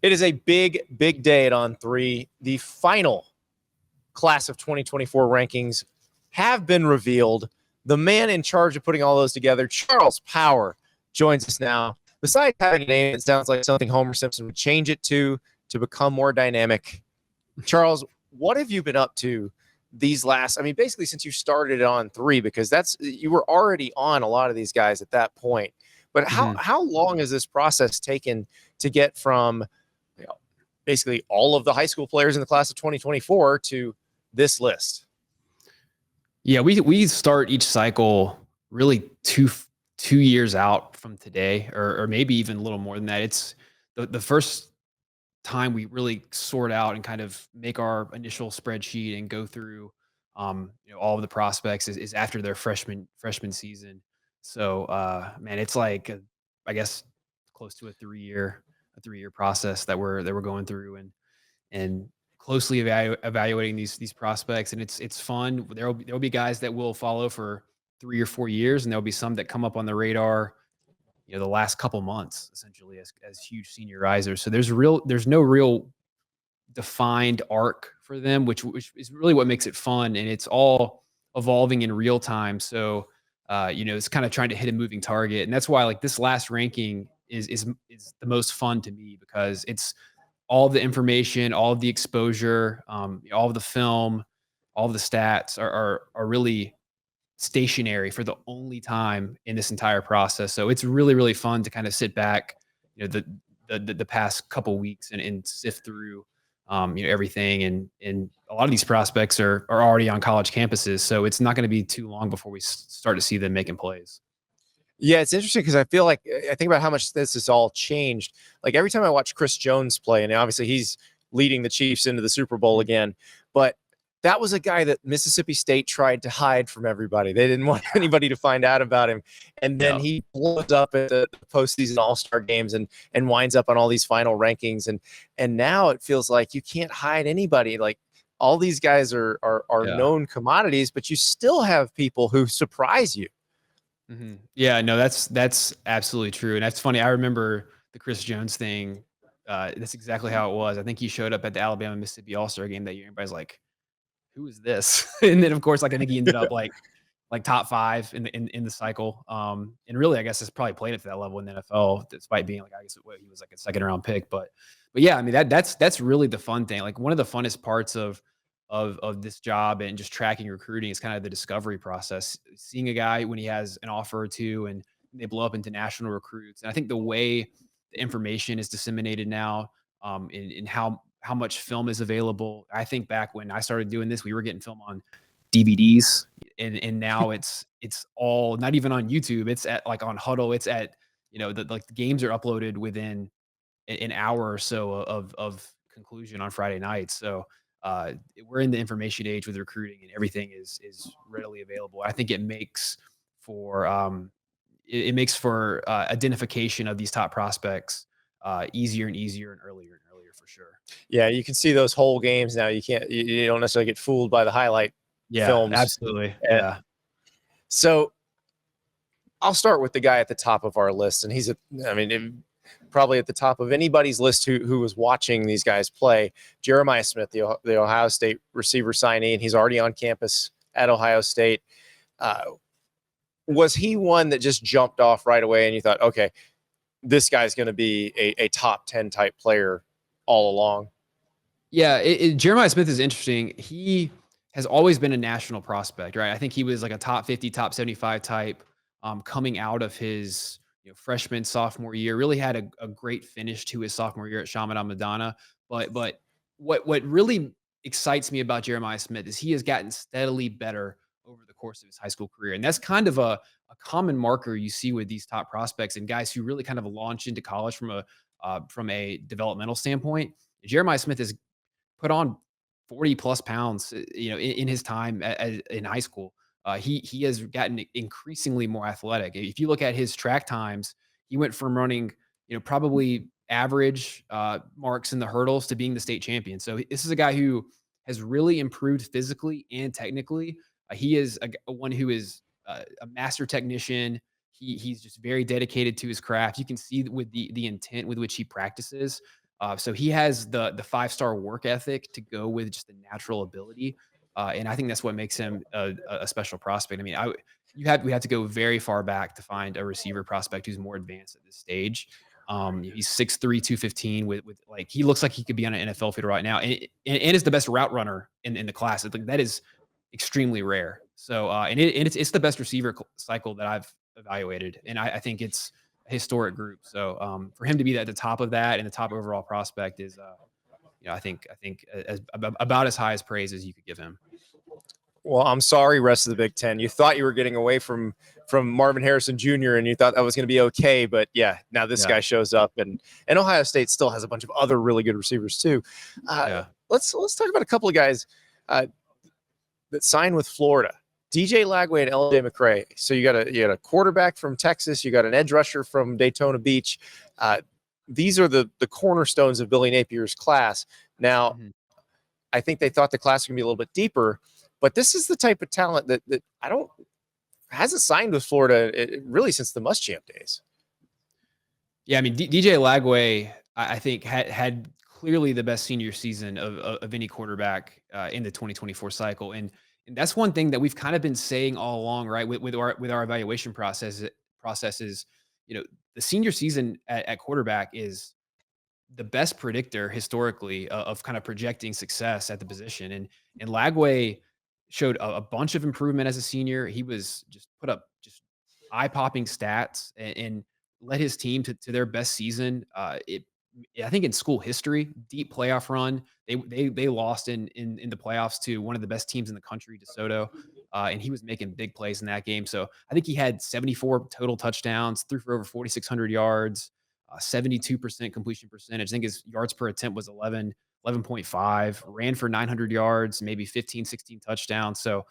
It is a big, big day at On3. The final class of 2024 rankings have been revealed. The man in charge of putting all those together, Charles Power, joins us now. Besides having a name that sounds like something Homer Simpson would change it to become more dynamic, Charles, what have you been up to these last, basically since you started on 3, because you were already on a lot of these guys at that point. But how long has this process taken to get from basically all of the high school players in the class of 2024 to this list? Yeah, we start each cycle really two years out from today, or maybe even a little more than that. It's the first time we really sort out and kind of make our initial spreadsheet and go through all of the prospects is after their freshman season. So man, it's like I guess close to a 3-year process that we're going through and closely evaluating these prospects, and it's fun. There'll be guys that will follow for 3 or 4 years, and there'll be some that come up on the radar, the last couple months, essentially as huge senior risers. So there's no real defined arc for them, which is really what makes it fun, and it's all evolving in real time. So it's kind of trying to hit a moving target, and that's why like this last ranking is the most fun to me, because it's all of the information, all of the exposure, all of the film, all of the stats are really stationary for the only time in this entire process. So it's really, really fun to kind of sit back, the past couple weeks and sift through, everything. And a lot of these prospects are already on college campuses. So it's not going to be too long before we start to see them making plays. Yeah, it's interesting because I feel like I think about how much this has all changed. Like every time I watch Chris Jones play, and obviously he's leading the Chiefs into the Super Bowl again, but that was a guy that Mississippi State tried to hide from everybody. They didn't want anybody to find out about him. And then he blows up at the postseason All-Star games and winds up on all these final rankings. And now it feels like you can't hide anybody. Like all these guys are known commodities, but you still have people who surprise you. Mm-hmm. Yeah, no, that's absolutely true. And that's funny. I remember the Chris Jones thing. That's exactly how it was. I think he showed up at the Alabama Mississippi All-Star game that year. Everybody's like, who is this? And then of course, like I think he ended up like top 5 in the cycle. And really, I guess it's probably played at that level in the NFL, despite being like, I guess he was like a 2nd round pick. But yeah, I mean, that's really the fun thing. Like one of the funnest parts of this job and just tracking recruiting is kind of the discovery process, seeing a guy when he has an offer or two and they blow up into national recruits. And I think the way the information is disseminated now, in how much film is available. I think back when I started doing this, we were getting film on DVDs, and now it's all not even on YouTube. It's at like on Huddle. It's at the games are uploaded within an hour or so of conclusion on Friday nights. So we're in the information age with recruiting, and everything is readily available. I think it makes for identification of these top prospects easier and easier and earlier for sure. Yeah, you can see those whole games now. You don't necessarily get fooled by the highlight films. Absolutely. Yeah. So I'll start with the guy at the top of our list, and he's probably at the top of anybody's list who was watching these guys play. Jeremiah Smith, the Ohio State receiver signee, and he's already on campus at Ohio State. Was he one that just jumped off right away and you thought, okay, this guy's going to be a top 10 type player all along? Yeah, Jeremiah Smith is interesting. He has always been a national prospect, right? I think he was like a top 50, top 75 type coming out of his freshman, sophomore year. Really had a great finish to his sophomore year at Chaminade Madonna. But what really excites me about Jeremiah Smith is he has gotten steadily better over the course of his high school career. And that's kind of a common marker you see with these top prospects and guys who really kind of launch into college from a developmental standpoint. Jeremiah Smith has put on 40 plus pounds, in his time in high school. He has gotten increasingly more athletic. If you look at his track times, he went from running, probably average marks in the hurdles to being the state champion. So this is a guy who has really improved physically and technically. He is one who is a master technician. He's just very dedicated to his craft. You can see with the intent with which he practices. So he has the 5-star work ethic to go with just the natural ability. And I think that's what makes him a special prospect. I mean, we have to go very far back to find a receiver prospect who's more advanced at this stage. He's 6'3", 215 with like, he looks like he could be on an NFL field right now, and is the best route runner in the class. Like, that is extremely rare. So, and it's the best receiver cycle that I've evaluated, and I think it's a historic group. So, for him to be at the top of that and the top overall prospect is, I think about as high as praise as you could give him. Well, I'm sorry, rest of the Big Ten. You thought you were getting away from Marvin Harrison Jr. and you thought that was going to be okay, but yeah, now this guy shows up, and Ohio State still has a bunch of other really good receivers too. Let's talk about a couple of guys that signed with Florida. DJ Lagway and LJ McCray. So you got a quarterback from Texas, you got an edge rusher from Daytona Beach. These are the cornerstones of Billy Napier's class. Now, I think they thought the class was going to be a little bit deeper. But this is the type of talent that hasn't signed with Florida really since the Muschamp days. Yeah, I mean, DJ Lagway, I think had clearly the best senior season of any quarterback in the 2024 cycle, and that's one thing that we've kind of been saying all along, right? With our evaluation processes, the senior season at quarterback is the best predictor historically of kind of projecting success at the position, and Lagway showed a bunch of improvement as a senior. He was just put up just eye-popping stats and led his team to their best season. I think in school history, deep playoff run. They lost in the playoffs to one of the best teams in the country, DeSoto, and he was making big plays in that game. So I think he had 74 total touchdowns, threw for over 4,600 yards, 72% completion percentage. I think his yards per attempt was 11.5, ran for 900 yards, maybe 15, 16 touchdowns. So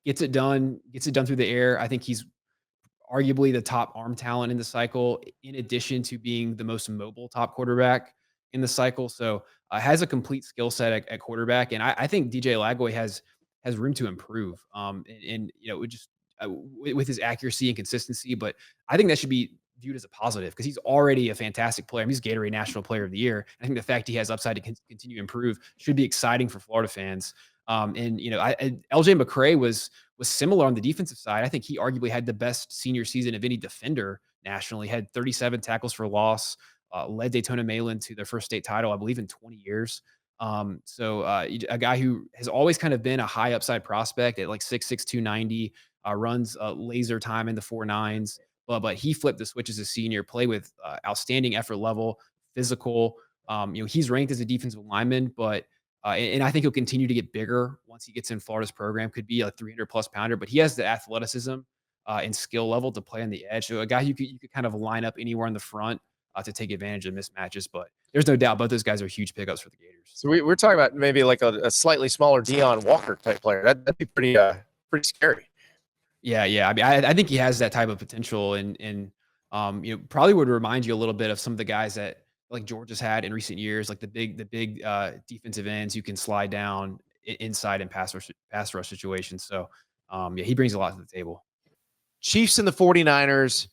gets it done through the air. I think he's arguably the top arm talent in the cycle, in addition to being the most mobile top quarterback in the cycle. So has a complete skill set at quarterback. And I think DJ Lagway has room to improve. With his accuracy and consistency, but I think that should be viewed as a positive because he's already a fantastic player. I mean, he's Gatorade National Player of the Year. I think the fact he has upside to continue to improve should be exciting for Florida fans. LJ McCray was similar on the defensive side. I think he arguably had the best senior season of any defender nationally. Had 37 tackles for loss, led Daytona Maryland to their first state title, I believe, in 20 years. A guy who has always kind of been a high upside prospect at like 6'6", 290, runs laser time in the 4.9s. But he flipped the switch as a senior, play with outstanding effort level, physical. He's ranked as a defensive lineman, but and I think he'll continue to get bigger once he gets in Florida's program. Could be a 300+ pounder, but he has the athleticism and skill level to play on the edge. So a guy you could kind of line up anywhere in the front to take advantage of mismatches. But there's no doubt both those guys are huge pickups for the Gators. So we're talking about maybe like a slightly smaller Deion Walker type player. That'd be pretty scary. Yeah. I mean, I think he has that type of potential, and probably would remind you a little bit of some of the guys that like Georgia's had in recent years, like the big defensive ends who can slide down inside and pass rush situations. So he brings a lot to the table. Chiefs and the 49ers,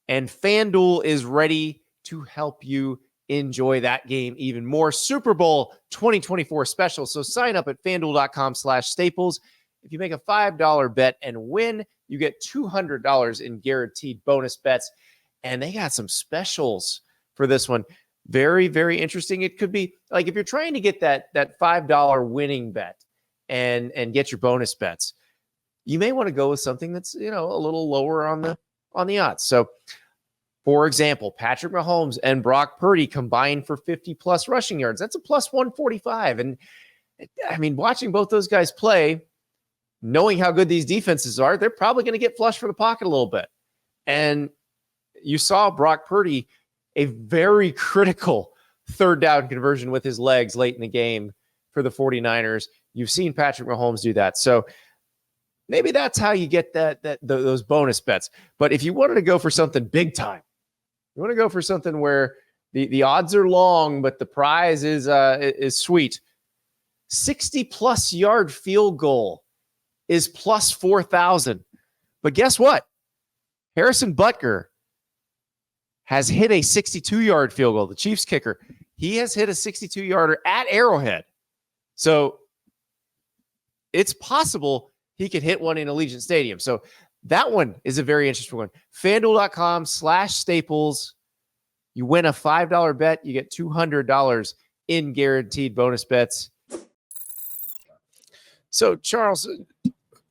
and Fanduel is ready to help you enjoy that game even more. Super Bowl 2024 special. So sign up at fanduel.com/staples. If you make a $5 bet and win, you get $200 in guaranteed bonus bets. And they got some specials for this one. Very, very interesting. It could be like if you're trying to get that $5 winning bet and get your bonus bets, you may want to go with something that's, a little lower on the odds. So, for example, Patrick Mahomes and Brock Purdy combined for 50+ rushing yards. That's a plus 145. And I mean, watching both those guys play, knowing how good these defenses are, they're probably going to get flushed for the pocket a little bit. And you saw Brock Purdy, a very critical third down conversion with his legs late in the game for the 49ers. You've seen Patrick Mahomes do that. So maybe that's how you get those bonus bets. But if you wanted to go for something big time, you want to go for something where the odds are long, but the prize is sweet. 60+ yard field goal is plus 4,000. But guess what? Harrison Butker has hit a 62-yard field goal. The Chiefs kicker, he has hit a 62-yarder at Arrowhead. So it's possible he could hit one in Allegiant Stadium. So that one is a very interesting one. FanDuel.com/Staples. You win a $5 bet, you get $200 in guaranteed bonus bets. So, Charles,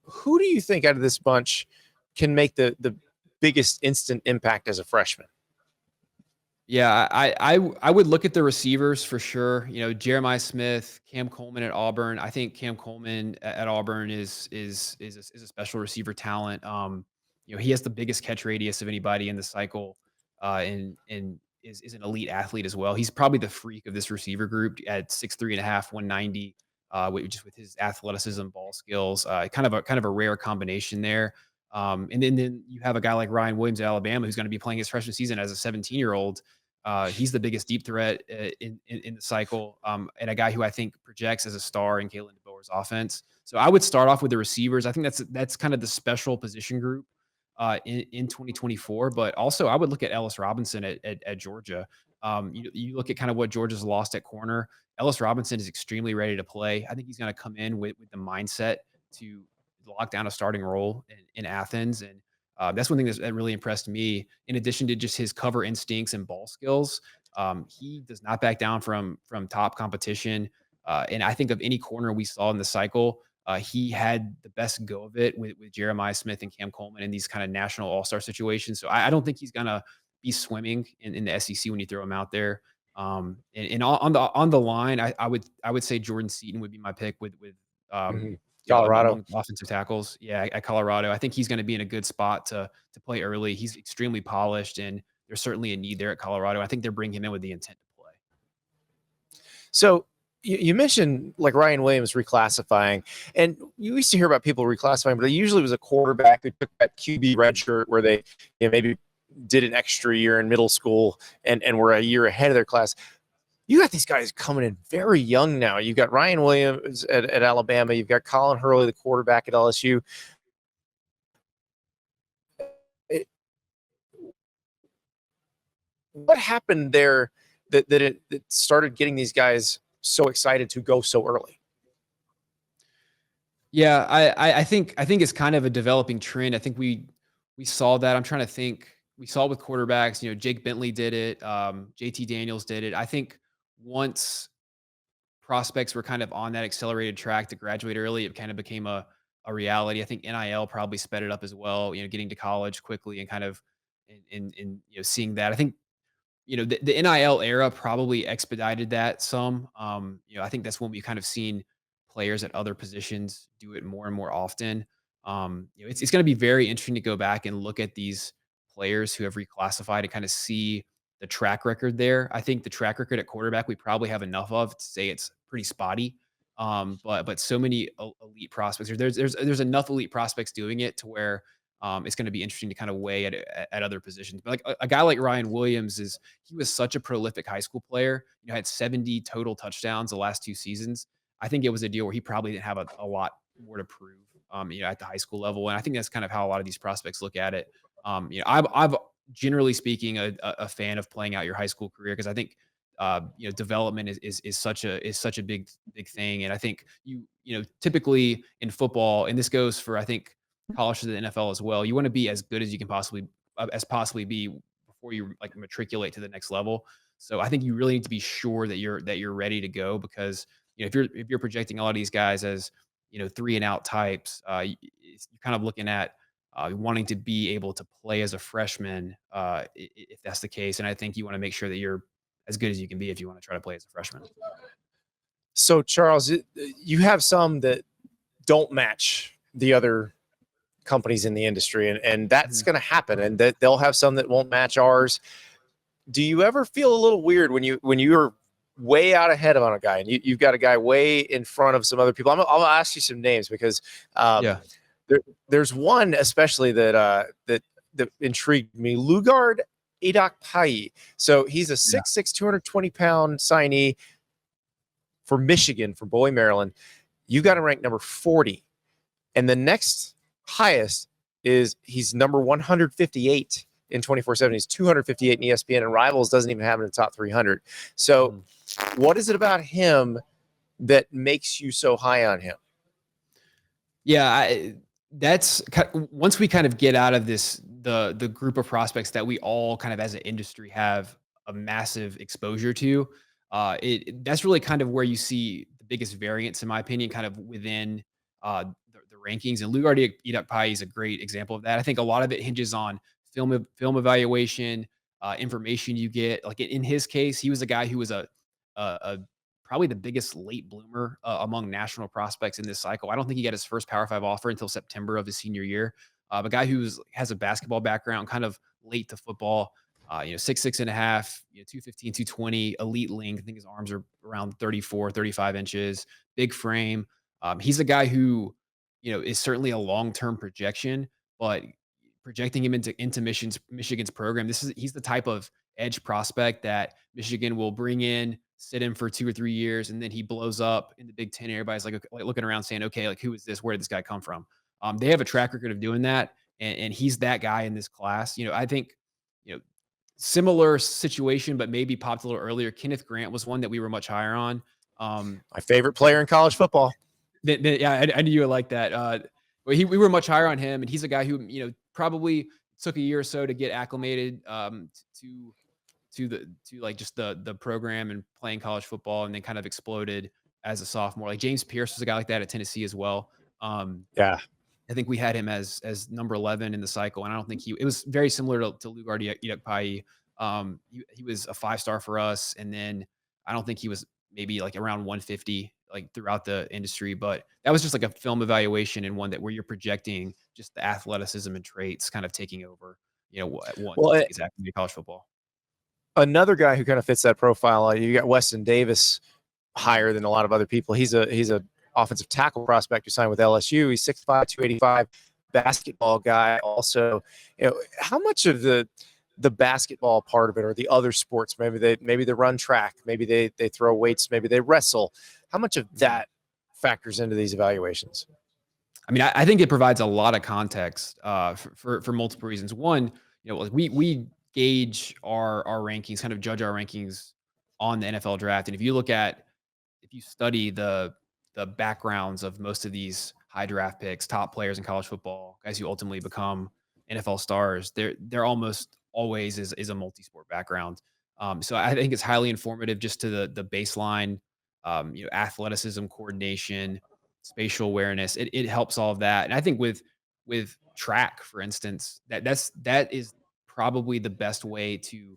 who do you think out of this bunch can make the biggest instant impact as a freshman? Yeah, I would look at the receivers for sure. You know, Jeremiah Smith, Cam Coleman at Auburn. I think Cam Coleman at Auburn is a special receiver talent. You know, he has the biggest catch radius of anybody in the cycle, and is an elite athlete as well. He's probably the freak of this receiver group at 6'3.5", 190. Just with his athleticism, ball skills, kind of a rare combination there. And then you have a guy like Ryan Williams at Alabama who's going to be playing his freshman season as a 17-year-old. He's the biggest deep threat in the cycle, and a guy who I think projects as a star in Kalen DeBoer's offense. So I would start off with the receivers. I think that's kind of the special position group in 2024. But also I would look at Ellis Robinson at Georgia. You look at kind of what Georgia's lost at corner. Ellis Robinson is extremely ready to play. I think he's going to come in with the mindset to lock down a starting role in Athens. And that's one thing that really impressed me. In addition to just his cover instincts and ball skills, he does not back down from top competition. And I think of any corner we saw in the cycle, he had the best go of it with Jeremiah Smith and Cam Coleman in these kind of national all-star situations. So I don't think he's going to be swimming in the SEC when you throw him out there. And on the line, I would say Jordan Seaton would be my pick with Colorado among offensive tackles. Yeah, at Colorado, I think he's going to be in a good spot to play early. He's extremely polished, and there's certainly a need there at Colorado. I think they're bringing him in with the intent to play. So you mentioned like Ryan Williams reclassifying, and you used to hear about people reclassifying, but it usually was a quarterback who took that QB red shirt where they maybe did an extra year in middle school and were a year ahead of their class. You got these guys coming in very young now. You've got Ryan Williams at Alabama. You've got Colin Hurley, the quarterback at LSU. What happened there that it started getting these guys so excited to go so early? Yeah, I think it's kind of a developing trend. I think we saw that. I'm trying to think. We saw it with quarterbacks. You know, Jake Bentley did it. JT Daniels did it. I think once prospects were kind of on that accelerated track to graduate early, it kind of became a reality. I think NIL probably sped it up as well. You know, getting to college quickly and kind of in seeing that. I think the NIL era probably expedited that some. I think that's when we kind of seen players at other positions do it more and more often. It's going to be very interesting to go back and look at these players who have reclassified and kind of see the track record there. I think the track record at quarterback we probably have enough of to say it's pretty spotty. But so many elite prospects. There's enough elite prospects doing it to where it's going to be interesting to kind of weigh at other positions. But like a guy like Ryan Williams he was such a prolific high school player. Had 70 total touchdowns the last 2 seasons. I think it was a deal where he probably didn't have a lot more to prove. At the high school level, and I think that's kind of how a lot of these prospects look at it. I've generally speaking a fan of playing out your high school career because I think development is such a big thing, and I think typically in football, and this goes for I think college to the NFL as well. You want to be as good as you can possibly be before you like matriculate to the next level. So I think you really need to be sure that you're ready to go because if you're projecting a lot of these guys as 3 and out types, you're kind of looking at wanting to be able to play as a freshman if that's the case. And I think you want to make sure that you're as good as you can be if you want to try to play as a freshman. So, Charles, you have some that don't match the other companies in the industry, and that's going to happen, and that they'll have some that won't match ours. Do you ever feel a little weird when you're way out ahead on a guy and you've got a guy way in front of some other people? I'll ask you some names because there's one especially that intrigued me. Lugard Idakpai. So he's a 6'6", 220-pound signee for Michigan, for Bowie, Maryland. You got him ranked number 40. And the next highest is he's number 158 in 24/7. He's 258 in ESPN, and Rivals doesn't even have him in the top 300. So, what is it about him that makes you so high on him? Yeah, that's once we kind of get out of this the group of prospects that we all kind of as an industry have a massive exposure to. That's really kind of where you see the biggest variance, in my opinion, kind of within the rankings. And Lugardi Idakpai is a great example of that. I think a lot of it hinges on film evaluation, information you get. Like in his case, he was a guy who was a probably the biggest late bloomer among national prospects in this cycle. I don't think he got his first Power Five offer until September of his senior year. A guy who has a basketball background, kind of late to football. 6'6.5", 215, 220, elite length. I think his arms are around 34, 35 inches, big frame. He's a guy who, is certainly a long-term projection, but projecting him into Michigan's program, he's the type of edge prospect that Michigan will bring in, sit him for 2 or 3 years, and then he blows up in the Big Ten. Everybody's like looking around saying, okay, like, who is this? Where did this guy come from? They have a track record of doing that, and he's that guy in this class. I think, similar situation, but maybe popped a little earlier. Kenneth Grant was one that we were much higher on. My favorite player in college football. Yeah, I knew you would like that. We were much higher on him, and he's a guy who, probably took a year or so to get acclimated to like just the program and playing college football, and then kind of exploded as a sophomore. Like James Pierce was a guy like that at Tennessee as well. Yeah. I think we had him as number 11 in the cycle, and I don't think it was very similar to Lugardi Idakpai. He was a 5-star for us, and then I don't think he was maybe like around 150 like throughout the industry, but that was just like a film evaluation and one that where you're projecting just the athleticism and traits kind of taking over, Well, his academy college football. another guy who kind of fits that profile, you got Weston Davis higher than a lot of other people. He's a offensive tackle prospect who signed with LSU. He's 6'5", 285, basketball guy. Also, how much of the basketball part of it, or the other sports, maybe they run track, maybe they throw weights, maybe they wrestle. How much of that factors into these evaluations? I mean, I think it provides a lot of context for multiple reasons. One, like we gauge our rankings, kind of judge our rankings on the NFL draft, and if you study the backgrounds of most of these high draft picks, top players in college football, guys who ultimately become NFL stars, they're almost always is a multi-sport background. So I think it's highly informative just to the baseline, athleticism, coordination, spatial awareness. It helps all of that, and I think with track, for instance, that is probably the best way to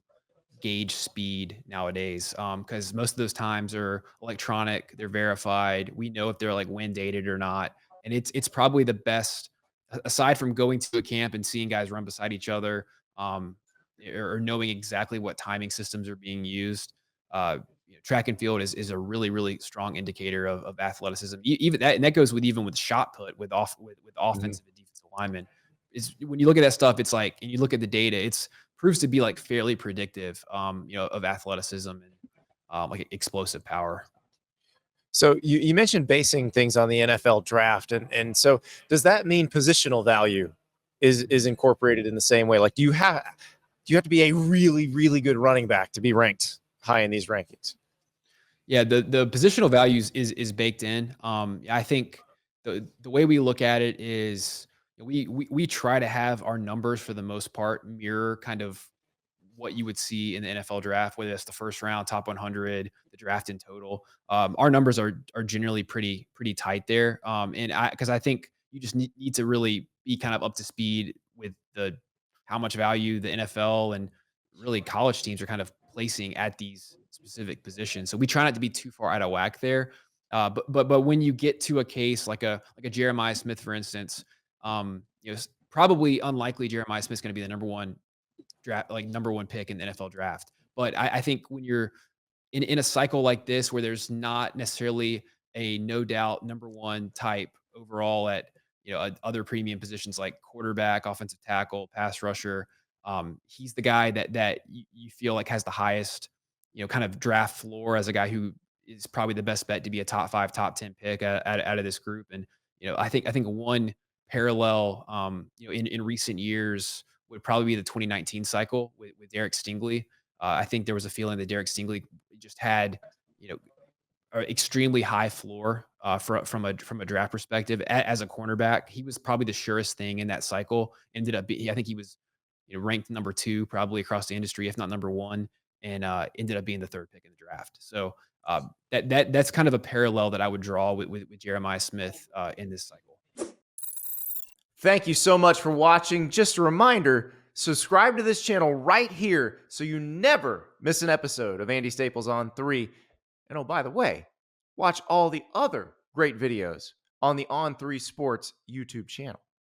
gauge speed nowadays, because most of those times are electronic, they're verified. We know if they're like wind dated or not, and it's probably the best aside from going to a camp and seeing guys run beside each other, or knowing exactly what timing systems are being used. Track and field is a really really strong indicator of athleticism. Even that, and that goes even with shot put with offensive and defensive linemen. Is when you look at that stuff, it's like, and you look at the data, it's proves to be like fairly predictive, of athleticism and like explosive power. So you mentioned basing things on the NFL draft, and so does that mean positional value is incorporated in the same way? Like, do you have to be a really really good running back to be ranked high in these rankings? Yeah, the positional values is baked in. I think the way we look at it is we try to have our numbers for the most part mirror kind of what you would see in the NFL draft, whether it's the first round, top 100, the draft in total. Our numbers are generally pretty tight there. And because I think you just need to really be kind of up to speed with the how much value the NFL and really college teams are kind of placing at these specific positions. So we try not to be too far out of whack there. But when you get to a case like a Jeremiah Smith, for instance, probably unlikely Jeremiah Smith's going to be the number one pick in the NFL draft. But I think when you're in a cycle like this where there's not necessarily a no doubt number one type overall at other premium positions like quarterback, offensive tackle, pass rusher, he's the guy that you feel like has the highest kind of draft floor as a guy who is probably the best bet to be a top 5, top 10 pick out of this group. And I think one parallel in recent years would probably be the 2019 cycle with Derek Stingley. I think there was a feeling that Derek Stingley just had, you know, an extremely high floor from a draft perspective as a cornerback. He was probably the surest thing in that cycle. Ended up, I think he was, ranked number 2 probably across the industry, if not number 1, and ended up being the 3rd pick in the draft. So that's kind of a parallel that I would draw with Jeremiah Smith in this cycle. Thank you so much for watching. Just a reminder, subscribe to this channel right here so you never miss an episode of Andy Staples on 3. And oh, by the way, watch all the other great videos on the On3 Sports YouTube channel.